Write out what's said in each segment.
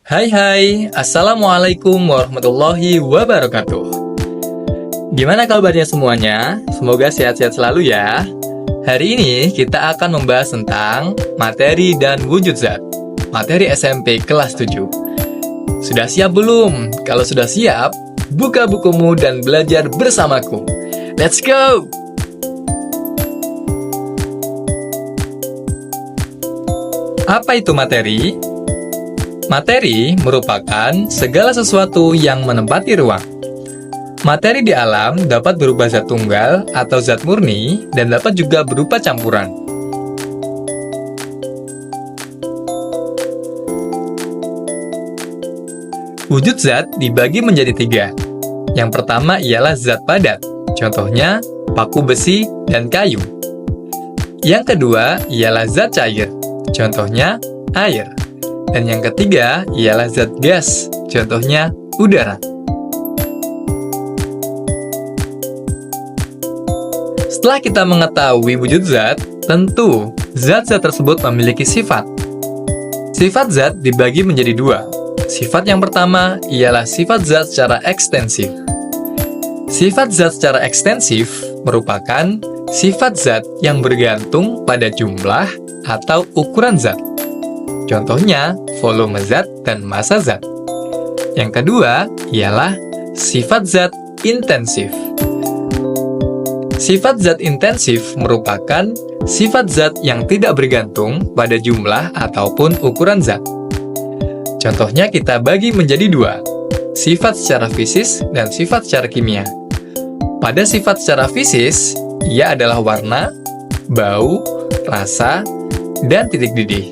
Hai, Assalamualaikum warahmatullahi wabarakatuh. Gimana kabarnya semuanya? Semoga sehat-sehat selalu ya. Hari ini kita akan membahas tentang materi dan wujud zat. Materi SMP kelas 7. Sudah siap belum? Kalau sudah siap, buka bukumu dan belajar bersamaku. Let's go! Apa itu materi? Materi merupakan segala sesuatu yang menempati ruang. Materi di alam dapat berupa zat tunggal atau zat murni dan dapat juga berupa campuran. Wujud zat dibagi menjadi 3. Yang pertama ialah zat padat, contohnya paku besi dan kayu. Yang kedua ialah zat cair, contohnya air. Dan yang ketiga ialah zat gas, contohnya udara. Setelah kita mengetahui wujud zat, tentu zat-zat tersebut memiliki sifat. Sifat zat dibagi menjadi 2. Sifat yang pertama ialah sifat zat secara ekstensif. Sifat zat secara ekstensif merupakan sifat zat yang bergantung pada jumlah atau ukuran zat. Contohnya, volume zat dan massa zat. Yang kedua ialah sifat zat intensif. Sifat zat intensif merupakan sifat zat yang tidak bergantung pada jumlah ataupun ukuran zat. Contohnya kita bagi menjadi 2, sifat secara fisis dan sifat secara kimia. Pada sifat secara fisis, ia adalah warna, bau, rasa, dan titik didih.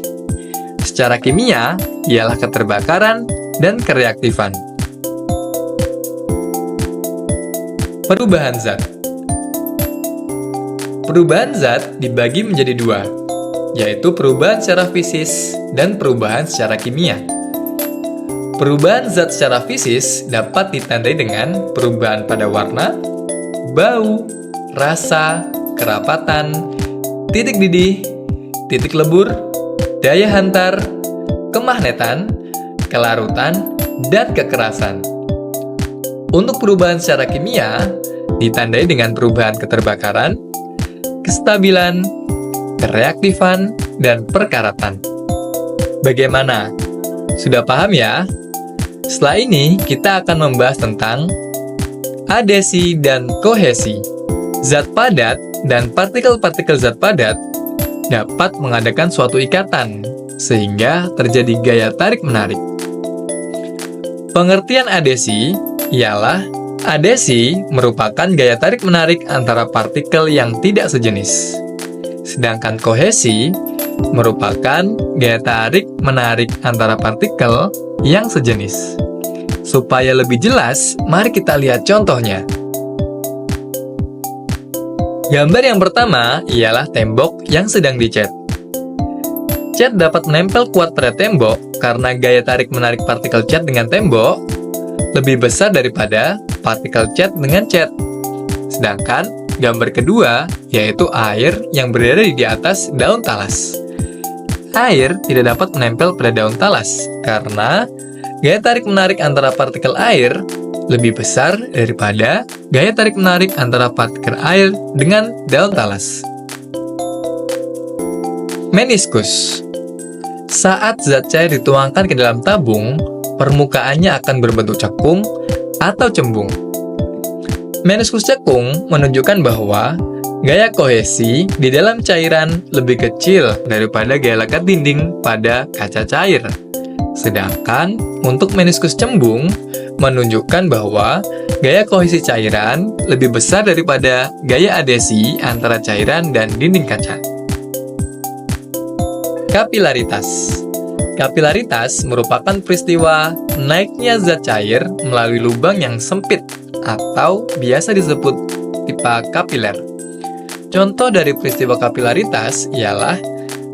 Secara kimia, ialah keterbakaran dan kereaktifan. Perubahan zat. Perubahan zat dibagi menjadi 2, yaitu perubahan secara fisis dan perubahan secara kimia. Perubahan zat secara fisis dapat ditandai dengan perubahan pada warna, bau, rasa, kerapatan, titik didih, titik lebur, daya hantar, kemagnetan, kelarutan, dan kekerasan. Untuk perubahan secara kimia, ditandai dengan perubahan keterbakaran, kestabilan, kereaktifan, dan perkaratan. Bagaimana? Sudah paham ya? Setelah ini, kita akan membahas tentang adesi dan kohesi. Zat padat dan partikel-partikel zat padat dapat mengadakan suatu ikatan, sehingga terjadi gaya tarik-menarik. Pengertian adesi ialah adesi merupakan gaya tarik-menarik antara partikel yang tidak sejenis. Sedangkan kohesi merupakan gaya tarik-menarik antara partikel yang sejenis. Supaya lebih jelas, mari kita lihat contohnya. Gambar yang pertama ialah tembok yang sedang dicat. Cat dapat menempel kuat pada tembok karena gaya tarik-menarik partikel cat dengan tembok lebih besar daripada partikel cat dengan cat. Sedangkan gambar kedua yaitu air yang berada di atas daun talas. Air tidak dapat menempel pada daun talas karena gaya tarik-menarik antara partikel air lebih besar daripada gaya tarik-menarik antara partikel air dengan daun talas. Meniskus. Saat zat cair dituangkan ke dalam tabung, permukaannya akan berbentuk cekung atau cembung. Meniskus cekung menunjukkan bahwa gaya kohesi di dalam cairan lebih kecil daripada gaya lekat dinding pada kaca cair. Sedangkan untuk meniskus cembung menunjukkan bahwa gaya kohesi cairan lebih besar daripada gaya adesi antara cairan dan dinding kaca. Kapilaritas. Kapilaritas merupakan peristiwa naiknya zat cair melalui lubang yang sempit atau biasa disebut pipa kapiler. Contoh dari peristiwa kapilaritas ialah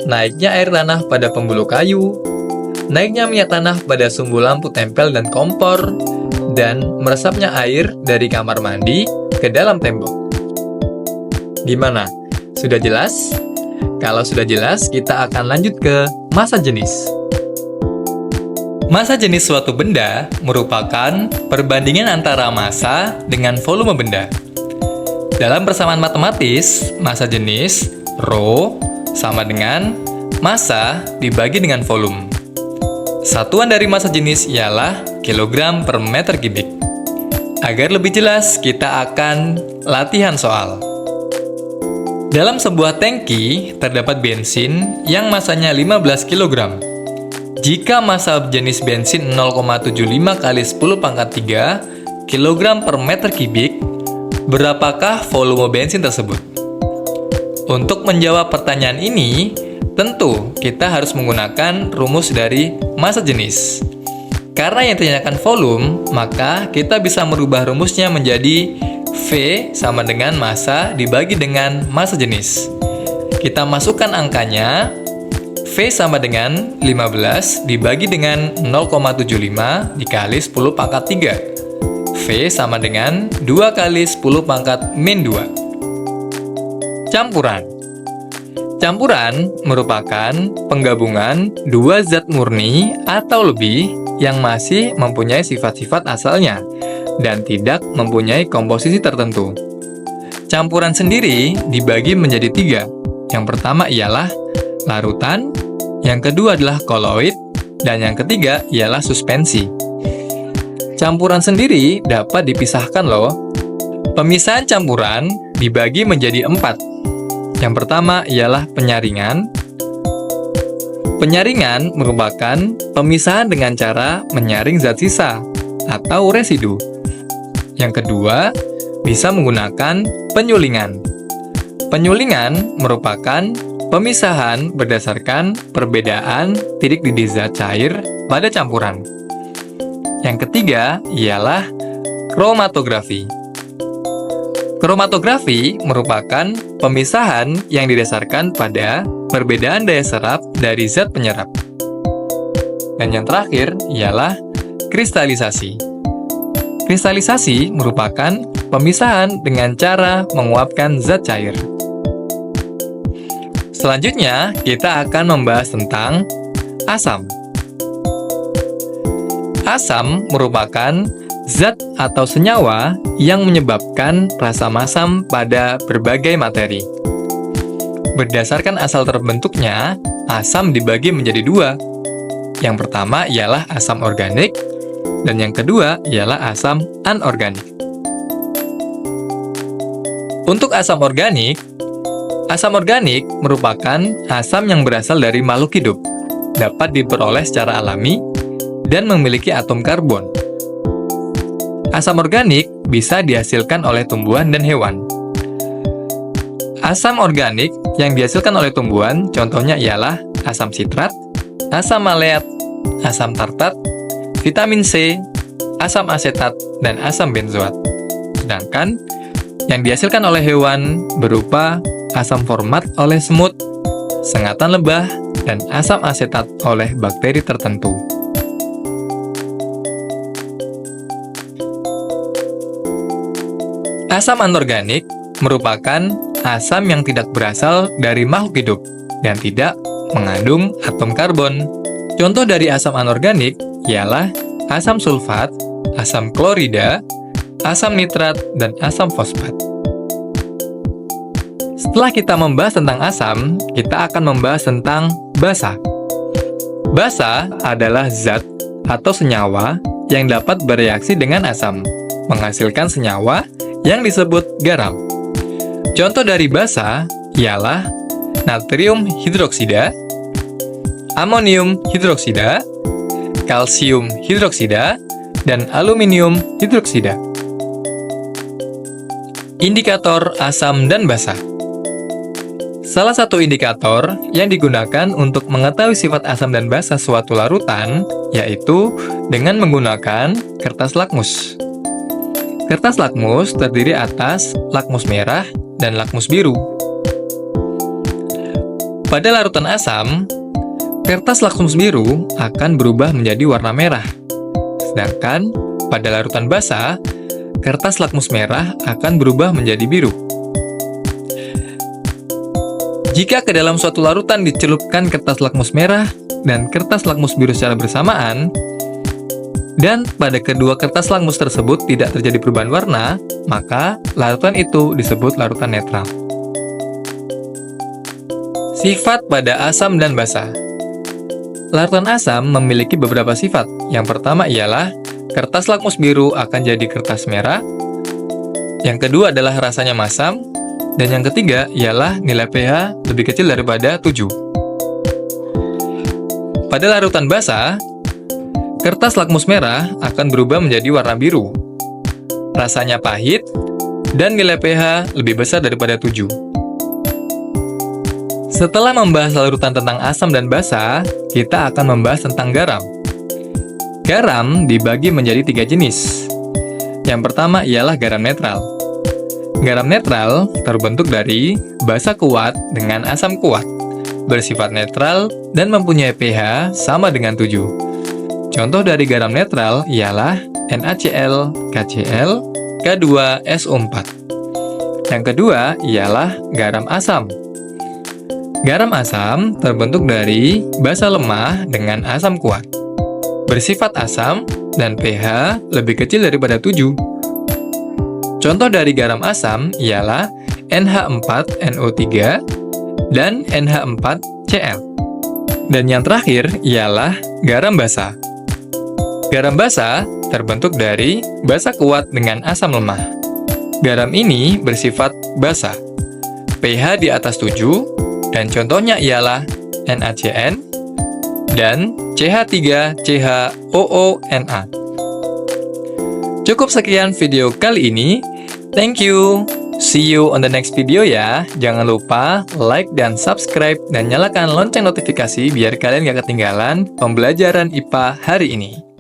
naiknya air tanah pada pembuluh kayu, naiknya minyak tanah pada sumbu lampu tempel dan kompor, dan meresapnya air dari kamar mandi ke dalam tembok. Gimana? Sudah jelas? Kalau sudah jelas, kita akan lanjut ke massa jenis. Massa jenis suatu benda merupakan perbandingan antara massa dengan volume benda. Dalam persamaan matematis, massa jenis Rho sama dengan massa dibagi dengan volume. Satuan dari massa jenis ialah kilogram per meter kubik. Agar lebih jelas, kita akan latihan soal. Dalam sebuah tangki, terdapat bensin yang massanya 15 kg. Jika massa jenis bensin 0,75 kali 10 pangkat 3 kg per meter kubik, berapakah volume bensin tersebut? Untuk menjawab pertanyaan ini, tentu kita harus menggunakan rumus dari massa jenis. Karena yang ditanyakan volume, maka kita bisa merubah rumusnya menjadi V sama dengan massa dibagi dengan massa jenis. Kita masukkan angkanya, V sama dengan 15 dibagi dengan 0,75 dikali 10 pangkat 3. V sama dengan 2 kali 10 pangkat min 2. Campuran. Campuran merupakan penggabungan dua zat murni atau lebih yang masih mempunyai sifat-sifat asalnya dan tidak mempunyai komposisi tertentu. Campuran sendiri dibagi menjadi 3. Yang pertama ialah larutan, yang kedua adalah koloid, dan yang ketiga ialah suspensi. Campuran sendiri dapat dipisahkan loh. Pemisahan campuran dibagi menjadi 4. Yang pertama ialah penyaringan. Penyaringan merupakan pemisahan dengan cara menyaring zat sisa atau residu. Yang kedua, bisa menggunakan penyulingan. Penyulingan merupakan pemisahan berdasarkan perbedaan titik didih zat cair pada campuran. Yang ketiga ialah kromatografi. Kromatografi merupakan pemisahan yang didasarkan pada perbedaan daya serap dari zat penyerap. Dan yang terakhir ialah kristalisasi. Kristalisasi merupakan pemisahan dengan cara menguapkan zat cair. Selanjutnya, kita akan membahas tentang asam. Asam merupakan zat atau senyawa yang menyebabkan rasa masam pada berbagai materi. Berdasarkan asal terbentuknya, asam dibagi menjadi 2. Yang pertama ialah asam organik, dan yang kedua ialah asam anorganik. Untuk asam organik merupakan asam yang berasal dari makhluk hidup, dapat diperoleh secara alami, dan memiliki atom karbon. Asam organik bisa dihasilkan oleh tumbuhan dan hewan. Asam organik yang dihasilkan oleh tumbuhan contohnya ialah asam sitrat, asam maleat, asam tartat, vitamin C, asam asetat, dan asam benzoat. Sedangkan yang dihasilkan oleh hewan berupa asam format oleh semut, sengatan lebah, dan asam asetat oleh bakteri tertentu. Asam anorganik merupakan asam yang tidak berasal dari makhluk hidup dan tidak mengandung atom karbon. Contoh dari asam anorganik ialah asam sulfat, asam klorida, asam nitrat, dan asam fosfat. Setelah kita membahas tentang asam, kita akan membahas tentang basa. Basa adalah zat atau senyawa yang dapat bereaksi dengan asam, menghasilkan senyawa yang disebut garam. Contoh dari basa ialah natrium hidroksida, amonium hidroksida, kalsium hidroksida, dan aluminium hidroksida. Indikator asam dan basa. Salah satu indikator yang digunakan untuk mengetahui sifat asam dan basa suatu larutan yaitu dengan menggunakan kertas lakmus. Kertas lakmus terdiri atas lakmus merah dan lakmus biru. Pada larutan asam, kertas lakmus biru akan berubah menjadi warna merah. Sedangkan pada larutan basa, kertas lakmus merah akan berubah menjadi biru. Jika ke dalam suatu larutan dicelupkan kertas lakmus merah dan kertas lakmus biru secara bersamaan, dan pada kedua kertas lakmus tersebut tidak terjadi perubahan warna, maka larutan itu disebut larutan netral. Sifat pada asam dan basa. Larutan asam memiliki beberapa sifat. Yang pertama ialah kertas lakmus biru akan jadi kertas merah. Yang kedua adalah rasanya masam. Dan yang ketiga ialah nilai pH lebih kecil daripada 7. Pada larutan basa, kertas lakmus merah akan berubah menjadi warna biru. Rasanya pahit, dan nilai pH lebih besar daripada 7. Setelah membahas larutan tentang asam dan basa, kita akan membahas tentang garam. Garam dibagi menjadi 3 jenis. Yang pertama ialah garam netral. Garam netral terbentuk dari basa kuat dengan asam kuat, bersifat netral dan mempunyai pH sama dengan 7. Contoh dari garam netral ialah NaCl, KCl, K2SO4. Yang kedua ialah garam asam. Garam asam terbentuk dari basa lemah dengan asam kuat, bersifat asam dan pH lebih kecil daripada 7. Contoh dari garam asam ialah NH4NO3 dan NH4Cl. Dan yang terakhir ialah garam basa. Garam basa terbentuk dari basa kuat dengan asam lemah. Garam ini bersifat basa, pH di atas 7, dan contohnya ialah NaCN dan CH3CHOONA. Cukup sekian video kali ini. Thank you. See you on the next video ya. Jangan lupa like dan subscribe dan nyalakan lonceng notifikasi biar kalian gak ketinggalan pembelajaran IPA hari ini.